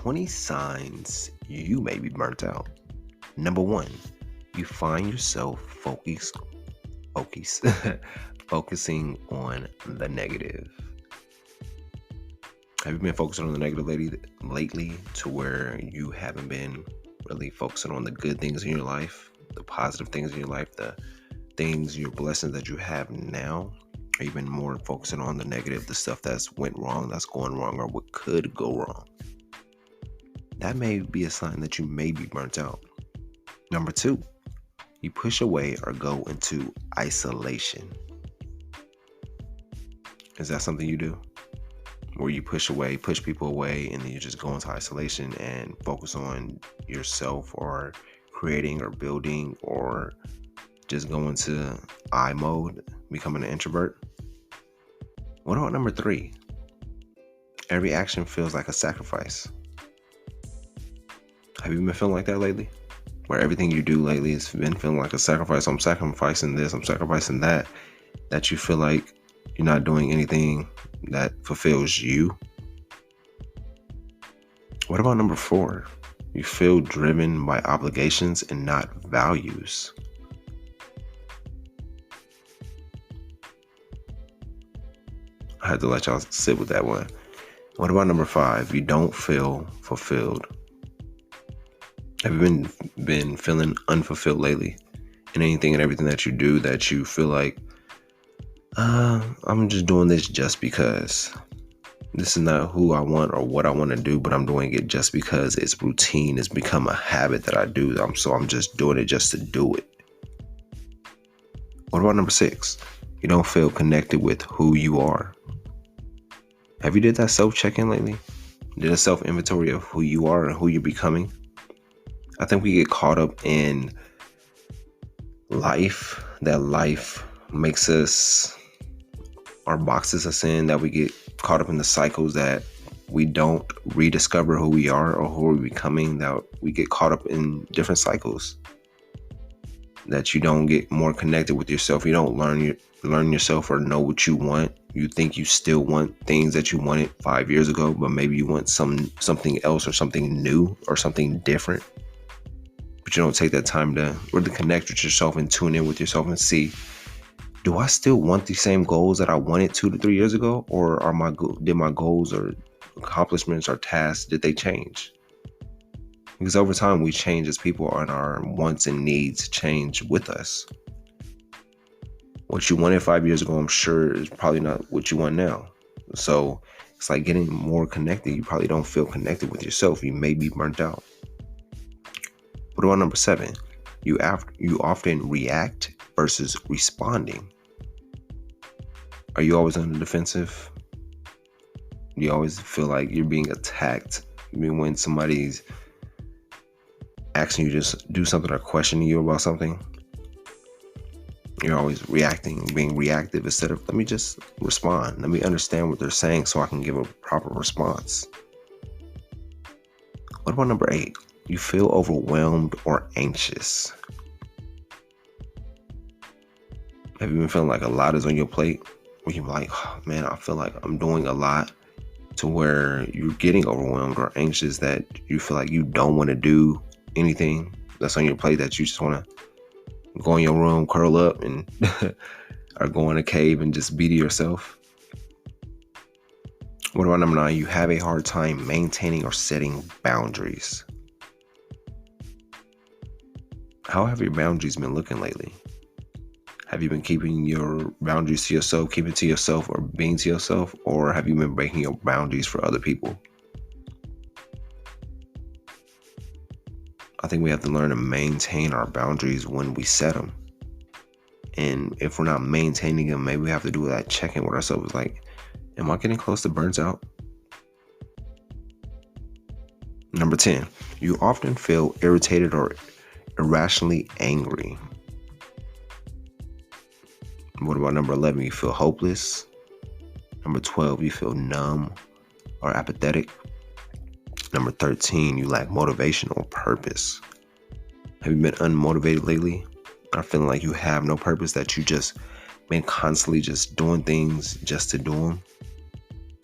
20 signs you may be burnt out. Number one, you find yourself focus, focusing on the negative. Have you been focusing on the negative lately to where you haven't been really focusing on the good things in your life, the positive things in your life, the things, your blessings that you have now? Or you've been more focusing on the negative, the stuff that's went wrong, that's going wrong, or what could go wrong? That may be a sign that you may be burnt out. Number two, you push away or go into isolation. Is that something you do? Where you push people away, and then you just go into isolation and focus on yourself, or creating or building, or just go into I mode, becoming an introvert? What about number three? Every action feels like a sacrifice. Have you been feeling like that lately? Where everything you do lately has been feeling like a sacrifice. I'm sacrificing this, I'm sacrificing that you feel like you're not doing anything that fulfills you. What about number four? You feel driven by obligations and not values. I had to let y'all sit with that one. What about number five? You don't feel fulfilled. Have you been feeling unfulfilled lately in anything and everything that you do, that you feel like, I'm just doing this just because this is not who I want or what I want to do, but I'm doing it just because it's routine. It's become a habit that I do. So I'm just doing it just to do it. What about number six? You don't feel connected with who you are. Have you did that self-check-in lately? Did a self-inventory of who you are and who you're becoming? I think we get caught up in life, that life makes us, our boxes us in, that we get caught up in the cycles, that we don't rediscover who we are or who we're becoming, that we get caught up in different cycles, that you don't get more connected with yourself. You don't learn yourself or know what you want. You think you still want things that you wanted 5 years ago, but maybe you want something else or something new or something different. But you don't take that time to really connect with yourself and tune in with yourself and see, do I still want the same goals that I wanted 2 to 3 years ago? Or did my goals or accomplishments or tasks, did they change? Because over time we change as people, and our wants and needs change with us. What you wanted 5 years ago, I'm sure, is probably not what you want now. So it's like getting more connected. You probably don't feel connected with yourself. You may be burnt out. What about number seven? You often react versus responding. Are you always on the defensive? You always feel like you're being attacked. I mean, when somebody's asking you to just do something or questioning you about something, you're always reacting, being reactive, instead of, let me just respond. Let me understand what they're saying so I can give a proper response. What about number eight? You feel overwhelmed or anxious. Have you been feeling like a lot is on your plate? Where you're like, oh, man, I feel like I'm doing a lot, to where you're getting overwhelmed or anxious, that you feel like you don't want to do anything that's on your plate, that you just want to go in your room, curl up, and or go in a cave and just be to yourself. What about number nine? You have a hard time maintaining or setting boundaries. How have your boundaries been looking lately? Have you been keeping your boundaries to yourself, keeping to yourself, or being to yourself? Or have you been breaking your boundaries for other people? I think we have to learn to maintain our boundaries when we set them. And if we're not maintaining them, maybe we have to do that check-in with ourselves. Like, am I getting close to burnt out? Number 10, you often feel irritated or irrationally angry. What about number 11? You feel hopeless. Number 12, you feel numb or apathetic. Number 13, you lack motivation or purpose. Have you been unmotivated lately? Or feeling like you have no purpose, that you just been constantly just doing things just to do them,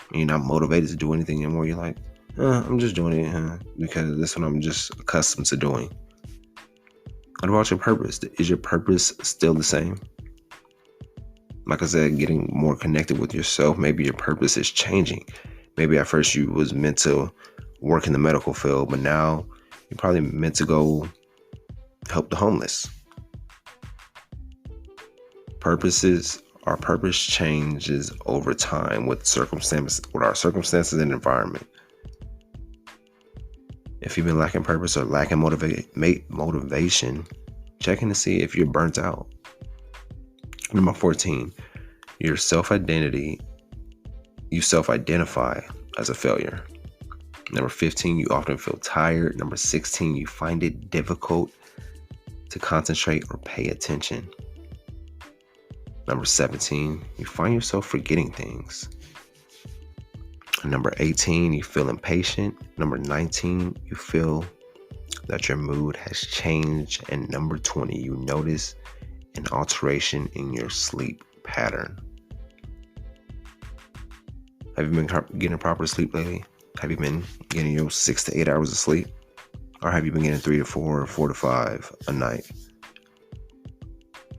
and you're not motivated to do anything anymore? You're like, I'm just doing it because that's what I'm just accustomed to doing. What about your purpose? Is your purpose still the same? Like I said, getting more connected with yourself. Maybe your purpose is changing. Maybe at first you was meant to work in the medical field, but now you're probably meant to go help the homeless. Our purpose changes over time with our circumstances and environment. If you've been lacking purpose or lacking motivation, checking to see if you're burnt out. Number 14, you self-identify as a failure. Number 15, you often feel tired. Number 16, you find it difficult to concentrate or pay attention. Number 17, you find yourself forgetting things. Number 18, you feel impatient. Number 19, you feel that your mood has changed. And number 20, you notice an alteration in your sleep pattern. Have you been getting proper sleep lately? Have you been getting your 6 to 8 hours of sleep? Or have you been getting 3 to 4 or 4 to 5 a night?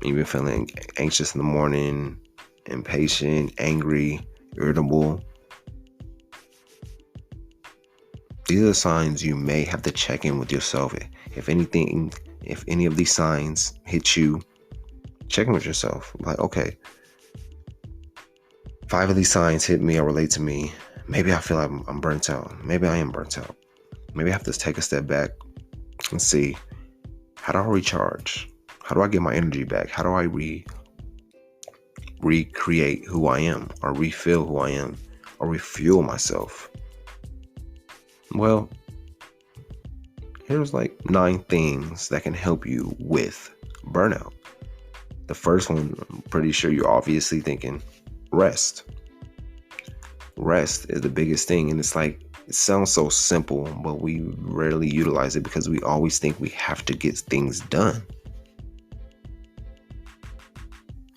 You've been feeling anxious in the morning, impatient, angry, irritable. These are the signs you may have to check in with yourself. If any of these signs hit you, check in with yourself. Like, okay, 5 of these signs hit me or relate to me. Maybe I feel like I'm burnt out. Maybe I am burnt out. Maybe I have to take a step back and see, how do I recharge? How do I get my energy back? How do I recreate who I am, or refill who I am, or refuel myself? Well, here's like 9 things that can help you with burnout. The first one, I'm pretty sure you're obviously thinking, rest. Rest is the biggest thing, and it's like, it sounds so simple, but we rarely utilize it because we always think we have to get things done.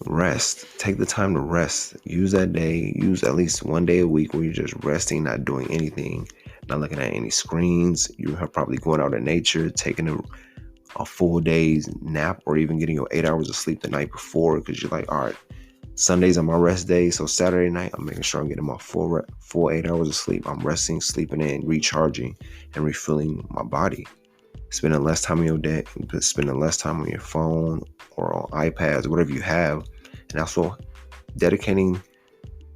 Rest. Take the time to rest. Use that day. Use at least one day a week where you're just resting, not doing anything, not looking at any screens. You're probably going out in nature, taking a full day's nap, or even getting your 8 hours of sleep the night before, because you're like, all right, Sundays are my rest day, so Saturday night I'm making sure I'm getting my full 8 hours of sleep. I'm resting, sleeping in, recharging, and refilling my body. Spending less time on your day, spending less time on your phone or on iPads, whatever you have, and also dedicating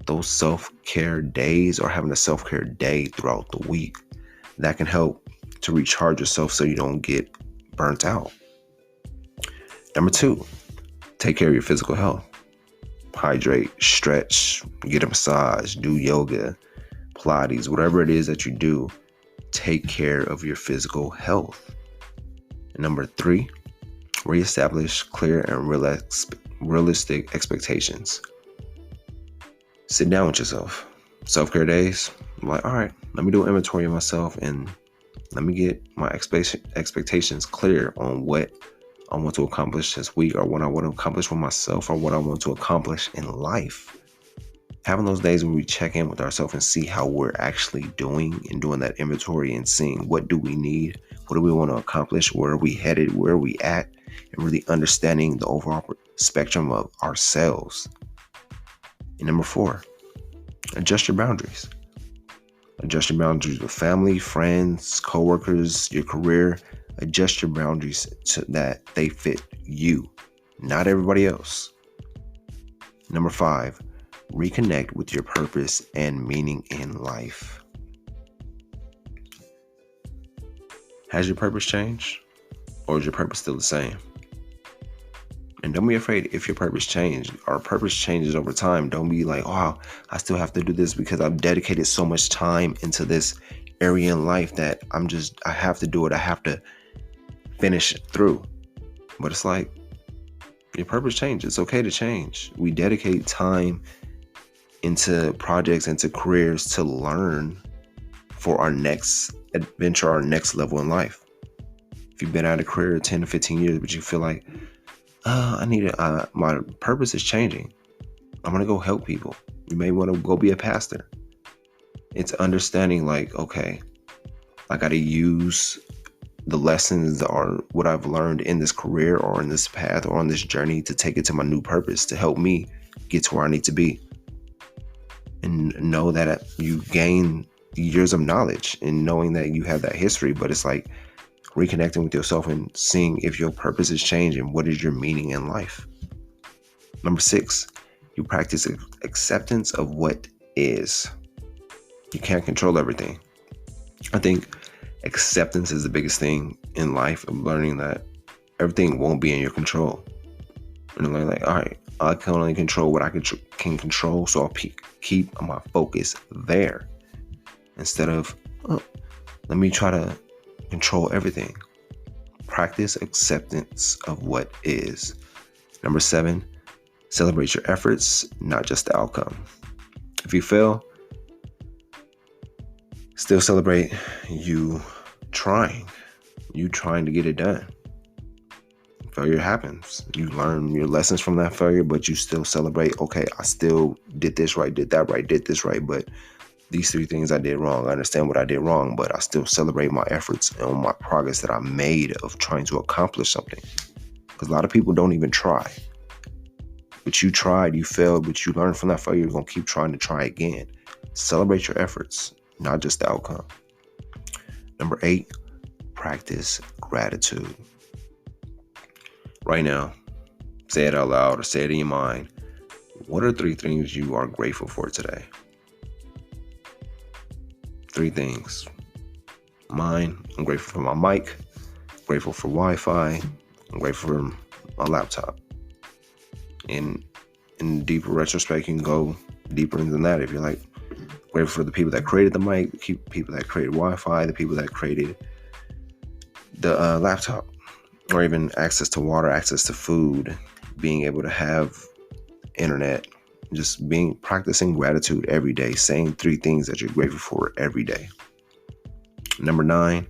those self-care days or having a self-care day throughout the week. That can help to recharge yourself so you don't get burnt out. Number 2, take care of your physical health. Hydrate, stretch, get a massage, do yoga, Pilates, whatever it is that you do, take care of your physical health. And number 3, reestablish clear and realistic expectations. Sit down with yourself. Self-care days, I'm like, all right, let me do an inventory of myself and let me get my expectations clear on what I want to accomplish this week, or what I want to accomplish for myself, or what I want to accomplish in life. Having those days where we check in with ourselves and see how we're actually doing, and doing that inventory and seeing what do we need, what do we want to accomplish, where are we headed, where are we at, and really understanding the overall spectrum of ourselves. And number 4, adjust your boundaries. Adjust your boundaries with family, friends, coworkers, your career. Adjust your boundaries so that they fit you, not everybody else. Number 5, reconnect with your purpose and meaning in life. Has your purpose changed, or is your purpose still the same? And don't be afraid if your purpose changed. Our purpose changes over time. Don't be like, oh, I still have to do this because I've dedicated so much time into this area in life that I have to do it. I have to finish it through. But it's like, your purpose changes. It's okay to change. We dedicate time into projects, into careers to learn for our next adventure, our next level in life. If you've been out of career 10 to 15 years, but you feel like, my purpose is changing. I'm going to go help people. You may want to go be a pastor. It's understanding like, okay, I got to use the lessons or what I've learned in this career or in this path or on this journey to take it to my new purpose to help me get to where I need to be. And know that you gain years of knowledge and knowing that you have that history, but it's like reconnecting with yourself and seeing if your purpose is changing. What is your meaning in life? Number 6, you practice acceptance of what is. You can't control everything. I think acceptance is the biggest thing in life, of learning that everything won't be in your control. And learning like, all right, I can only control what I can control, so I'll keep my focus there instead of, let me try to control everything. Practice acceptance of what is. Number 7, celebrate your efforts, not just the outcome. If you fail, still celebrate you trying to get it done. Failure happens. You learn your lessons from that failure, but you still celebrate, okay, I still did this right, did that right, did this right, but these 3 things I did wrong. I understand what I did wrong, but I still celebrate my efforts and my progress that I made of trying to accomplish something. Because a lot of people don't even try. But you tried, you failed, but you learned from that failure. You're going to keep trying to try again. Celebrate your efforts, not just the outcome. Number 8, practice gratitude. Right now, say it out loud or say it in your mind. What are 3 things you are grateful for today? 3 things. Mine, I'm grateful for my mic, grateful for Wi-Fi, I'm grateful for my laptop. And in deeper retrospect, you can go deeper than that. If you're like, grateful for the people that created the mic, the people that created Wi-Fi, the people that created the laptop, or even access to water, access to food, being able to have internet, just practicing gratitude every day, saying 3 things that you're grateful for every day. Number 9,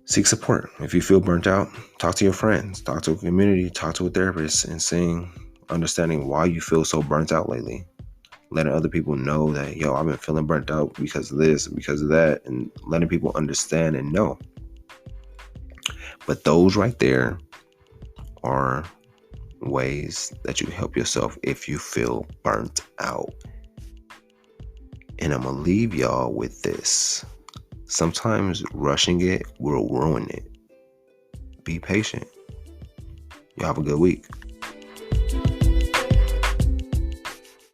seek support. If you feel burnt out, talk to your friends, talk to a community, talk to a therapist, and understanding why you feel so burnt out lately. Letting other people know that, I've been feeling burnt out because of this, because of that, and letting people understand and know. But those right there are ways that you help yourself if you feel burnt out. And I'm going to leave y'all with this. Sometimes rushing it will ruin it. Be patient. Y'all have a good week.